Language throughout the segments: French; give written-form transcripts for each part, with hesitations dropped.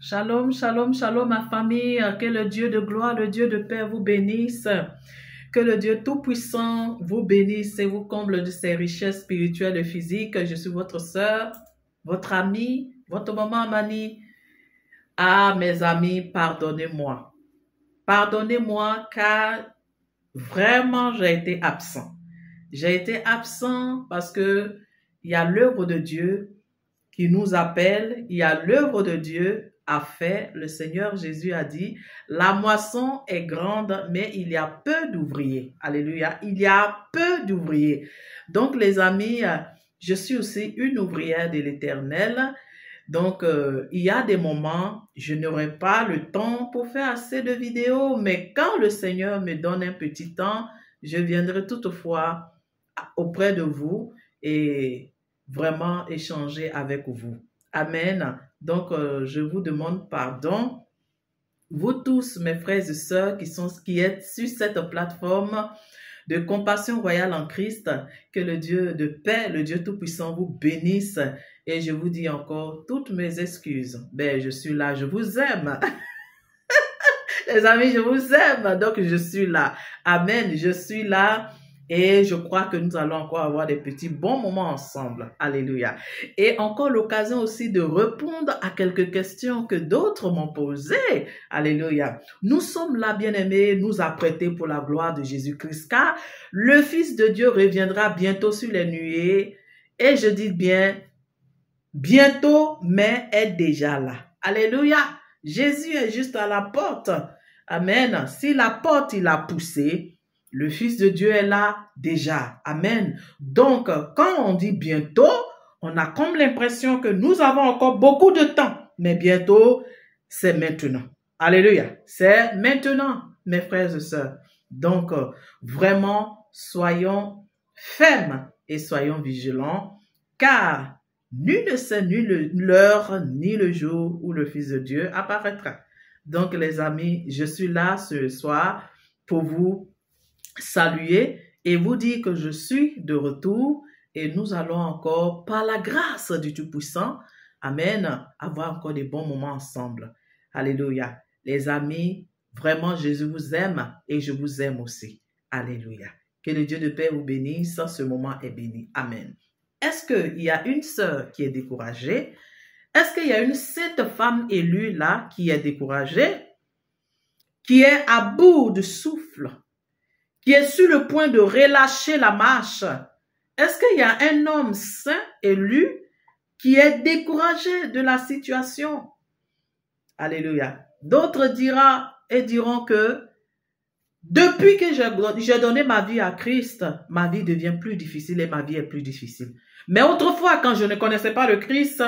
Shalom, shalom, shalom ma famille, que le Dieu de gloire, le Dieu de paix vous bénisse, que le Dieu Tout-Puissant vous bénisse et vous comble de ses richesses spirituelles et physiques. Je suis votre sœur, votre amie, votre maman Amani. Ah mes amis, pardonnez-moi. Pardonnez-moi car vraiment j'ai été absent. J'ai été absent parce que il y a l'œuvre de Dieu qui nous appelle, il y a l'œuvre de Dieu a fait. Le Seigneur Jésus a dit, la moisson est grande, mais il y a peu d'ouvriers. Alléluia, il y a peu d'ouvriers. Donc les amis, je suis aussi une ouvrière de l'Éternel. Donc il y a des moments, je n'aurai pas le temps pour faire assez de vidéos, mais quand le Seigneur me donne un petit temps, je viendrai toutefois auprès de vous et vraiment échanger avec vous. Amen. Donc, je vous demande pardon. Vous tous, mes frères et sœurs qui êtes sur cette plateforme de compassion royale en Christ, que le Dieu de paix, le Dieu Tout-Puissant vous bénisse. Et je vous dis encore toutes mes excuses. Ben, je suis là, je vous aime. Les amis, je vous aime. Donc, je suis là. Amen. Je suis là. Et je crois que nous allons encore avoir des petits bons moments ensemble. Alléluia. Et encore l'occasion aussi de répondre à quelques questions que d'autres m'ont posées. Alléluia. Nous sommes là, bien-aimés, nous apprêter pour la gloire de Jésus-Christ, car le Fils de Dieu reviendra bientôt sur les nuées. Et je dis bien, bientôt, mais est déjà là. Alléluia. Jésus est juste à la porte. Amen. Si la porte, il a poussé, le Fils de Dieu est là déjà. Amen. Donc, quand on dit bientôt, on a comme l'impression que nous avons encore beaucoup de temps. Mais bientôt, c'est maintenant. Alléluia. C'est maintenant, mes frères et sœurs. Donc, vraiment, soyons fermes et soyons vigilants, car nul ne sait ni l'heure ni le jour où le Fils de Dieu apparaîtra. Donc, les amis, je suis là ce soir pour vous saluer et vous dire que je suis de retour et nous allons encore, par la grâce du Tout-Puissant, amen, avoir encore des bons moments ensemble. Alléluia. Les amis, vraiment, Jésus vous aime et je vous aime aussi. Alléluia. Que le Dieu de paix vous bénisse. Ce moment est béni. Amen. Est-ce qu'il y a une sœur qui est découragée? Est-ce qu'il y a une sainte femme élue là qui est découragée? Qui est à bout de souffle? Qui est sur le point de relâcher la marche? Est-ce qu'il y a un homme saint élu qui est découragé de la situation? Alléluia. D'autres diront que depuis que j'ai donné ma vie à Christ, ma vie devient plus difficile et ma vie est plus difficile. Mais autrefois, quand je ne connaissais pas le Christ,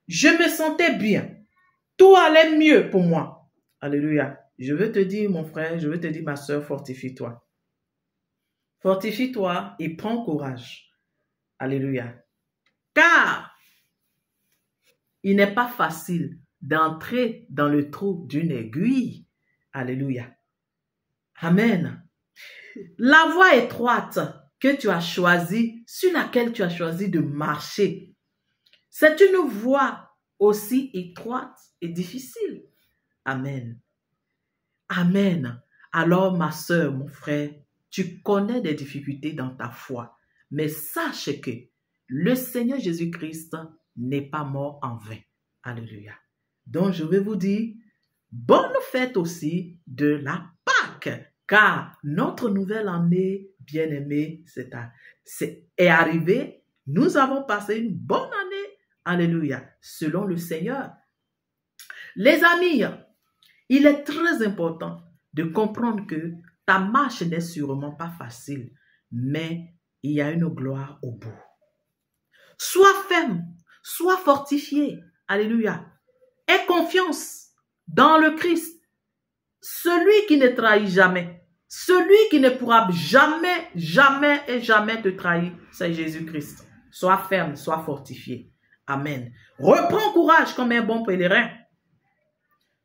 je me sentais bien. Tout allait mieux pour moi. Alléluia. Je veux te dire, mon frère, je veux te dire, ma soeur, fortifie-toi. Fortifie-toi et prends courage. Alléluia. Car il n'est pas facile d'entrer dans le trou d'une aiguille. Alléluia. Amen. La voie étroite que tu as choisie, sur laquelle tu as choisi de marcher, c'est une voie aussi étroite et difficile. Amen. Amen. Alors, ma soeur, mon frère, tu connais des difficultés dans ta foi, mais sache que le Seigneur Jésus-Christ n'est pas mort en vain. Alléluia. Donc, je vais vous dire, bonne fête aussi de la Pâque, car notre nouvelle année, bien-aimée, est arrivée. Nous avons passé une bonne année. Alléluia. Selon le Seigneur. Les amis, il est très important de comprendre que ta marche n'est sûrement pas facile, mais il y a une gloire au bout. Sois ferme, sois fortifié. Alléluia. Aie confiance dans le Christ. Celui qui ne trahit jamais, celui qui ne pourra jamais, jamais et jamais te trahir, c'est Jésus-Christ. Sois ferme, sois fortifié. Amen. Reprends courage comme un bon pèlerin.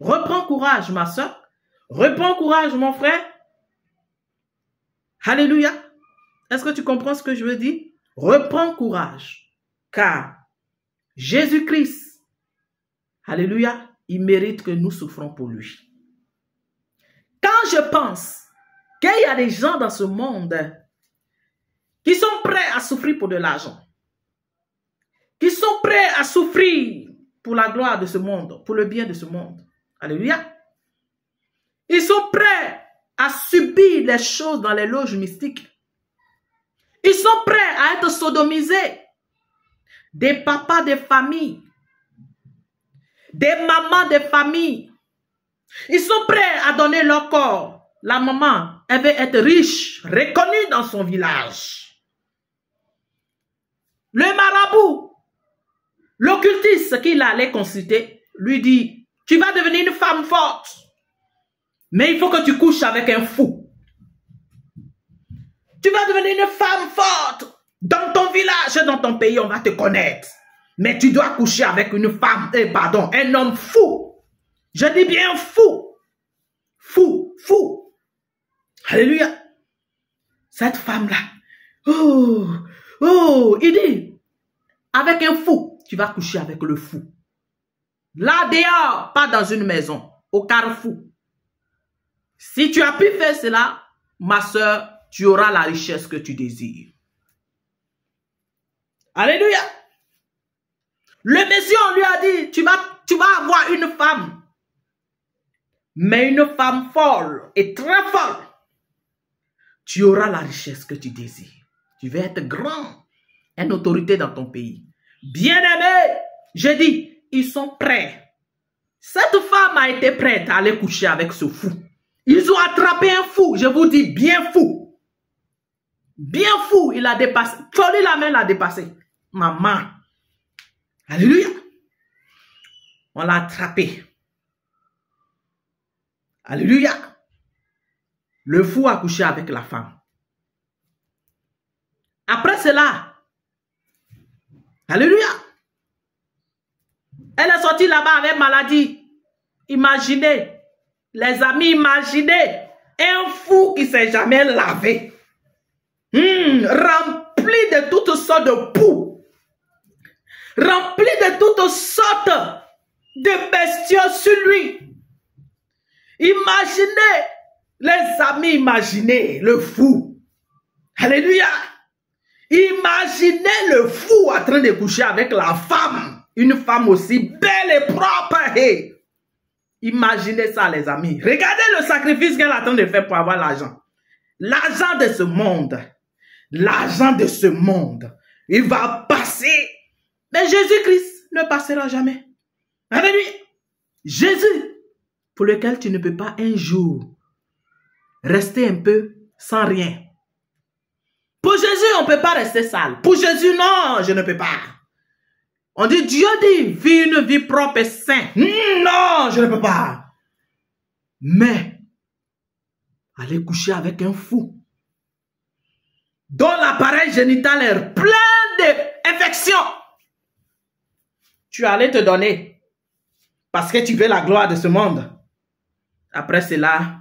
Reprends courage, ma soeur. Reprends courage, mon frère. Alléluia. Est-ce que tu comprends ce que je veux dire? Reprends courage, car Jésus-Christ, alléluia, il mérite que nous souffrons pour lui. Quand je pense qu'il y a des gens dans ce monde qui sont prêts à souffrir pour de l'argent, qui sont prêts à souffrir pour la gloire de ce monde, pour le bien de ce monde. Alléluia. Ils sont prêts à subir les choses dans les loges mystiques. Ils sont prêts à être sodomisés. Des papas de famille, des mamans de famille. Ils sont prêts à donner leur corps. La maman, elle veut être riche, reconnue dans son village. Le marabout, l'occultiste qu'il allait consulter, lui dit, tu vas devenir une femme forte, mais il faut que tu couches avec un fou. Tu vas devenir une femme forte. Dans ton village, dans ton pays, on va te connaître. Mais tu dois coucher avec une femme, un homme fou. Je dis bien fou. Fou, fou. Alléluia. Cette femme-là, il dit, avec un fou, tu vas coucher avec le fou. Là dehors, pas dans une maison, au carrefour. Si tu as pu faire cela, ma soeur, tu auras la richesse que tu désires. Alléluia. Le Messie, on lui a dit, tu vas avoir une femme. Mais une femme folle et très folle. Tu auras la richesse que tu désires. Tu vas être grand. Une autorité dans ton pays. Bien-aimé, je dis, ils sont prêts. Cette femme a été prête à aller coucher avec ce fou. Ils ont attrapé un fou, je vous dis, bien fou. Bien fou, il a dépassé. Folie la main l'a dépassé. Maman. Alléluia. On l'a attrapé. Alléluia. Le fou a couché avec la femme. Après cela, alléluia. Elle est sortie là-bas avec maladie. Imaginez, les amis, imaginez un fou qui ne s'est jamais lavé. Rempli de toutes sortes de poux. Rempli de toutes sortes de bestioles sur lui. Imaginez, les amis, imaginez le fou. Alléluia. Imaginez le fou en train de coucher avec la femme. Une femme aussi belle et propre. Hey. Imaginez ça, les amis. Regardez le sacrifice qu'elle est en train de faire pour avoir l'argent. L'argent de ce monde. L'argent de ce monde. Il va passer. Mais Jésus-Christ ne passera jamais. Alléluia. Jésus, pour lequel tu ne peux pas un jour rester un peu sans rien. Pour Jésus, on ne peut pas rester sale. Pour Jésus, non, je ne peux pas. On dit, Dieu dit, vis une vie propre et sainte. Non, je ne peux pas. Mais, aller coucher avec un fou, dont l'appareil génital est plein d'infections, tu allais te donner, parce que tu veux la gloire de ce monde. Après cela,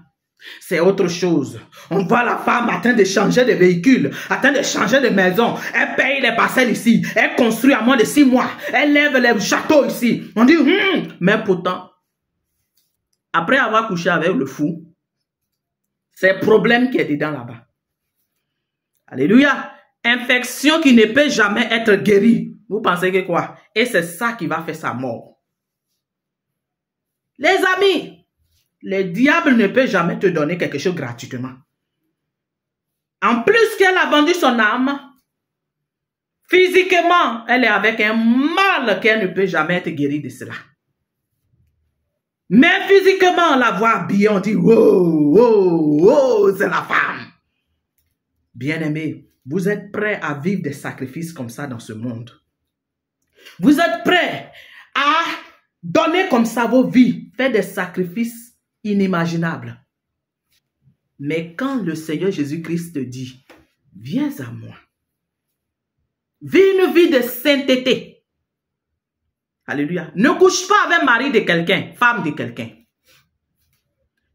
c'est autre chose. On voit la femme en train de changer de véhicule, en train de changer de maison. Elle paye les parcelles ici. Elle construit à moins de 6 mois. Elle lève les châteaux ici. On dit, mais pourtant, après avoir couché avec le fou, c'est le problème qui est dedans là-bas. Alléluia. Infection qui ne peut jamais être guérie. Vous pensez que quoi? Et c'est ça qui va faire sa mort. Les amis, le diable ne peut jamais te donner quelque chose gratuitement. En plus qu'elle a vendu son âme, physiquement, elle est avec un mal qu'elle ne peut jamais être guérie de cela. Mais physiquement, on la voit habillée, on dit, wow, wow, wow, c'est la femme. Bien-aimés, vous êtes prêts à vivre des sacrifices comme ça dans ce monde? Vous êtes prêts à donner comme ça vos vies, faire des sacrifices inimaginables? Mais quand le Seigneur Jésus-Christ te dit, viens à moi, vis une vie de sainteté. Alléluia. Ne couche pas avec mari de quelqu'un, femme de quelqu'un.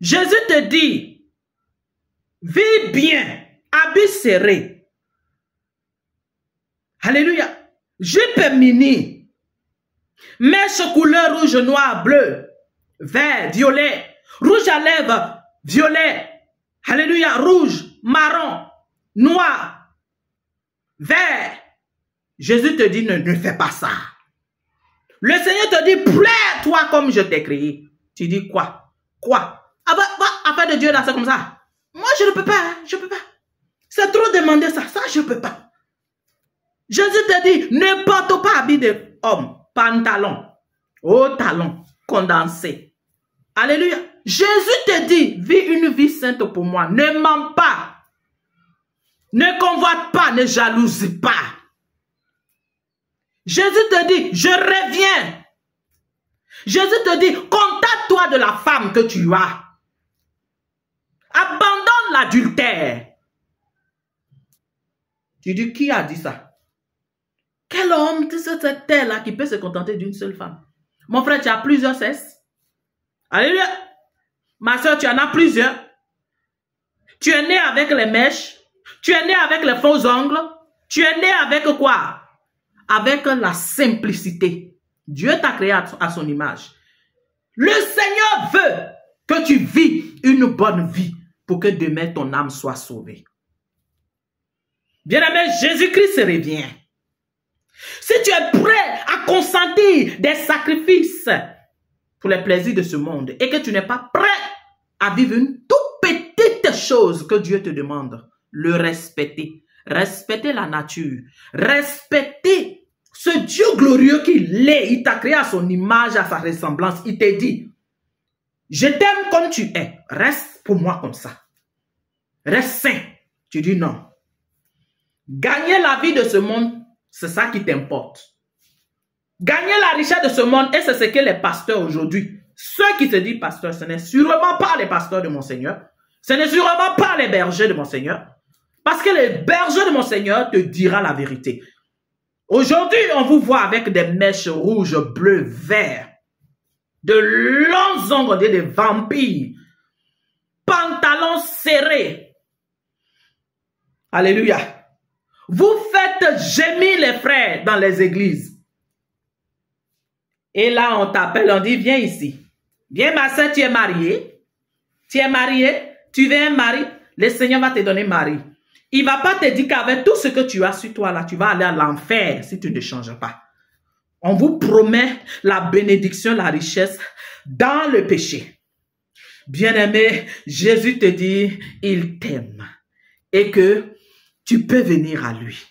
Jésus te dit, vis bien, habit serré. Alléluia. Jupe mini, mèche couleur rouge, noir, bleu, vert, violet. Rouge à lèvres, violet. Alléluia, rouge, marron, noir, vert. Jésus te dit, ne fais pas ça. Le Seigneur te dit, plais-toi comme je t'ai créé. Tu dis quoi? Quoi? Ah bah, afin de Dieu, là, c'est comme ça. Moi, je ne peux pas, hein, je ne peux pas. C'est trop demander ça, je ne peux pas. Jésus te dit, ne porte pas habit d'homme, pantalon, haut talon, condensé. Alléluia. Jésus te dit, vis une vie sainte pour moi. Ne mens pas. Ne convoite pas, ne jalouse pas. Jésus te dit, je reviens. Jésus te dit, contacte-toi de la femme que tu as. Abandonne l'adultère. Tu dis, qui a dit ça? Quel homme, cette terre-là qui peut se contenter d'une seule femme? Mon frère, tu as plusieurs sexes. Alléluia. Ma soeur, tu en as plusieurs. Tu es né avec les mèches. Tu es né avec les faux ongles. Tu es né avec quoi? Avec la simplicité. Dieu t'a créé à son image. Le Seigneur veut que tu vis une bonne vie pour que demain ton âme soit sauvée. Bien-aimé, Jésus-Christ revient. Si tu es prêt à consentir des sacrifices pour les plaisirs de ce monde et que tu n'es pas prêt à vivre une toute petite chose que Dieu te demande, le respecter. Respecter la nature. Respecter ce Dieu glorieux qu'il est. Il t'a créé à son image, à sa ressemblance. Il t'a dit, je t'aime comme tu es. Reste pour moi comme ça. Reste saint. Tu dis non. Gagner la vie de ce monde, c'est ça qui t'importe. Gagner la richesse de ce monde, et c'est ce que les pasteurs aujourd'hui, ceux qui se disent pasteurs, ce n'est sûrement pas les pasteurs de mon Seigneur. Ce n'est sûrement pas les bergers de mon Seigneur. Parce que les bergers de mon Seigneur te dira la vérité. Aujourd'hui, on vous voit avec des mèches rouges, bleues, verts, de longs ongles, des vampires, pantalons serrés. Alléluia. Vous faites gémir les frères dans les églises. Et là, on t'appelle, on dit, viens ici. Viens, ma soeur, tu es mariée. Tu es mariée, tu veux un mari. Le Seigneur va te donner mari. Il ne va pas te dire qu'avec tout ce que tu as sur toi, là, tu vas aller à l'enfer si tu ne changes pas. On vous promet la bénédiction, la richesse dans le péché. Bien-aimé, Jésus te dit, il t'aime et que tu peux venir à lui.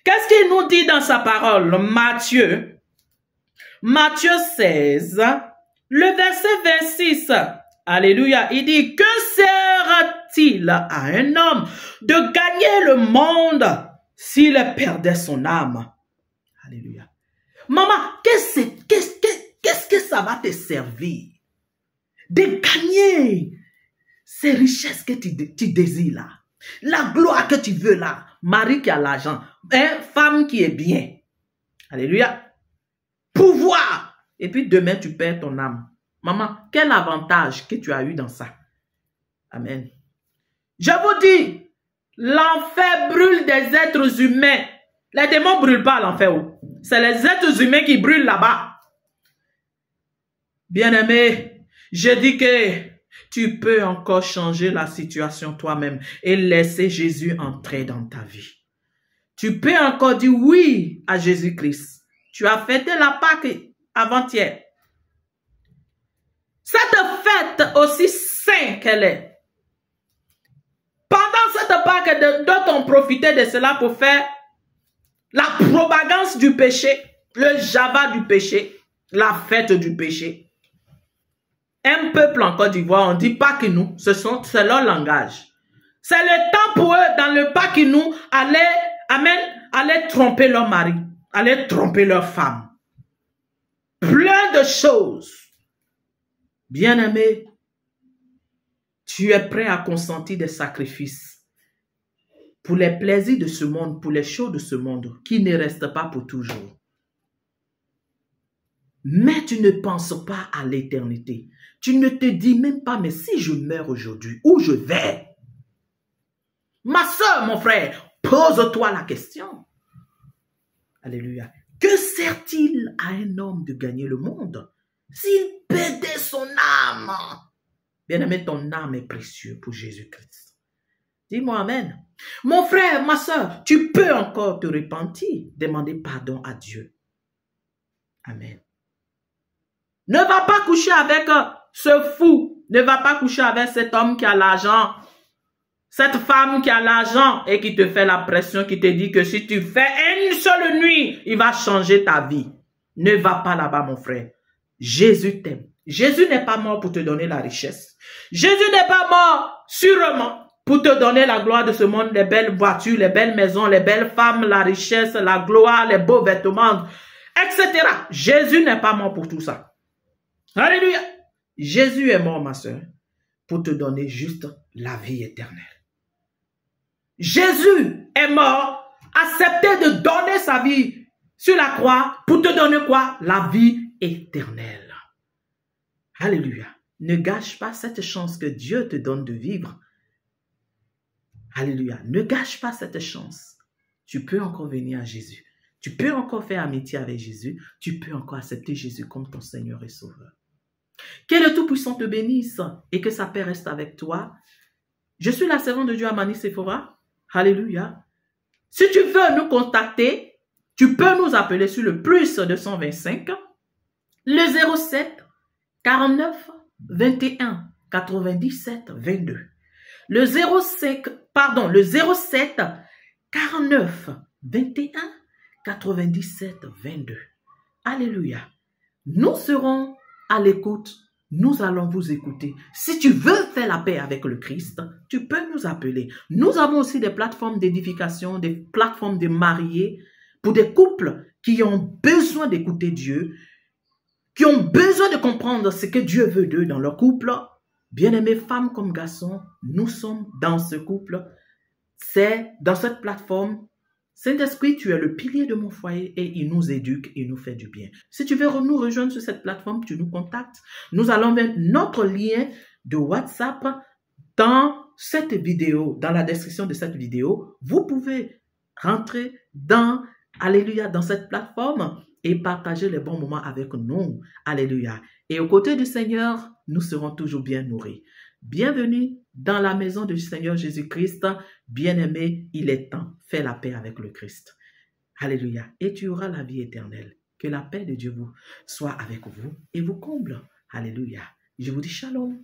Qu'est-ce qu'il nous dit dans sa parole? Matthieu 16, le verset 26. Alléluia. Il dit, que sert-il à un homme de gagner le monde s'il perdait son âme? Alléluia. Maman, qu'est-ce que ça va te servir de gagner ces richesses que tu désires là? La gloire que tu veux là. Mari qui a l'argent. Femme qui est bien. Alléluia. Pouvoir. Et puis demain, tu perds ton âme. Maman, quel avantage que tu as eu dans ça? Amen. Je vous dis, l'enfer brûle des êtres humains. Les démons ne brûlent pas à l'enfer. C'est les êtres humains qui brûlent là-bas. Bien-aimé, je dis que tu peux encore changer la situation toi-même et laisser Jésus entrer dans ta vie. Tu peux encore dire oui à Jésus-Christ. Tu as fêté la Pâque avant-hier. Cette fête aussi sainte qu'elle est. Pendant cette Pâque, d'autres ont profité de cela pour faire la propagande du péché, le java du péché, la fête du péché. Un peuple en Côte d'Ivoire, on dit pas que nous, c'est leur langage. C'est le temps pour eux, dans le pas que nous, aller tromper leur mari, aller tromper leur femme. Plein de choses. Bien-aimé, tu es prêt à consentir des sacrifices pour les plaisirs de ce monde, pour les choses de ce monde, qui ne restent pas pour toujours. Mais tu ne penses pas à l'éternité. Tu ne te dis même pas, mais si je meurs aujourd'hui, où je vais? Ma soeur, mon frère, pose-toi la question. Alléluia. Que sert-il à un homme de gagner le monde s'il perdait son vraiment. Bien-aimé, ton âme est précieuse pour Jésus-Christ. Dis-moi amen. Mon frère, ma soeur, tu peux encore te repentir, demander pardon à Dieu. Amen. Ne va pas coucher avec ce fou. Ne va pas coucher avec cet homme qui a l'argent. Cette femme qui a l'argent et qui te fait la pression, qui te dit que si tu fais une seule nuit, il va changer ta vie. Ne va pas là-bas, mon frère. Jésus t'aime. Jésus n'est pas mort pour te donner la richesse. Jésus n'est pas mort sûrement pour te donner la gloire de ce monde, les belles voitures, les belles maisons, les belles femmes, la richesse, la gloire, les beaux vêtements, etc. Jésus n'est pas mort pour tout ça. Alléluia. Jésus est mort, ma soeur, pour te donner juste la vie éternelle. Jésus est mort, accepté de donner sa vie sur la croix pour te donner quoi? La vie éternelle. Alléluia. Ne gâche pas cette chance que Dieu te donne de vivre. Alléluia. Ne gâche pas cette chance. Tu peux encore venir à Jésus. Tu peux encore faire amitié avec Jésus. Tu peux encore accepter Jésus comme ton Seigneur et Sauveur. Que le Tout-Puissant te bénisse et que sa paix reste avec toi. Je suis la servante de Dieu Amani Sephora. Alléluia. Si tu veux nous contacter, tu peux nous appeler sur le plus 225, le 07 49 21 97 22. Le 07 49 21 97 22. Alléluia. Nous serons à l'écoute. Nous allons vous écouter. Si tu veux faire la paix avec le Christ, tu peux nous appeler. Nous avons aussi des plateformes d'édification, des plateformes de mariés pour des couples qui ont besoin d'écouter Dieu, qui ont besoin de comprendre ce que Dieu veut d'eux dans leur couple. Bien-aimés, femmes comme garçons, nous sommes dans ce couple. C'est dans cette plateforme. Saint-Esprit, tu es le pilier de mon foyer et il nous éduque et nous fait du bien. Si tu veux nous rejoindre sur cette plateforme, tu nous contactes. Nous allons mettre notre lien de WhatsApp dans cette vidéo, dans la description de cette vidéo. Vous pouvez rentrer dans, alléluia, dans cette plateforme et partager les bons moments avec nous. Alléluia. Et aux côtés du Seigneur, nous serons toujours bien nourris. Bienvenue dans la maison du Seigneur Jésus-Christ. Bien-aimé, il est temps. Fais la paix avec le Christ. Alléluia. Et tu auras la vie éternelle. Que la paix de Dieu vous soit avec vous et vous comble. Alléluia. Je vous dis shalom.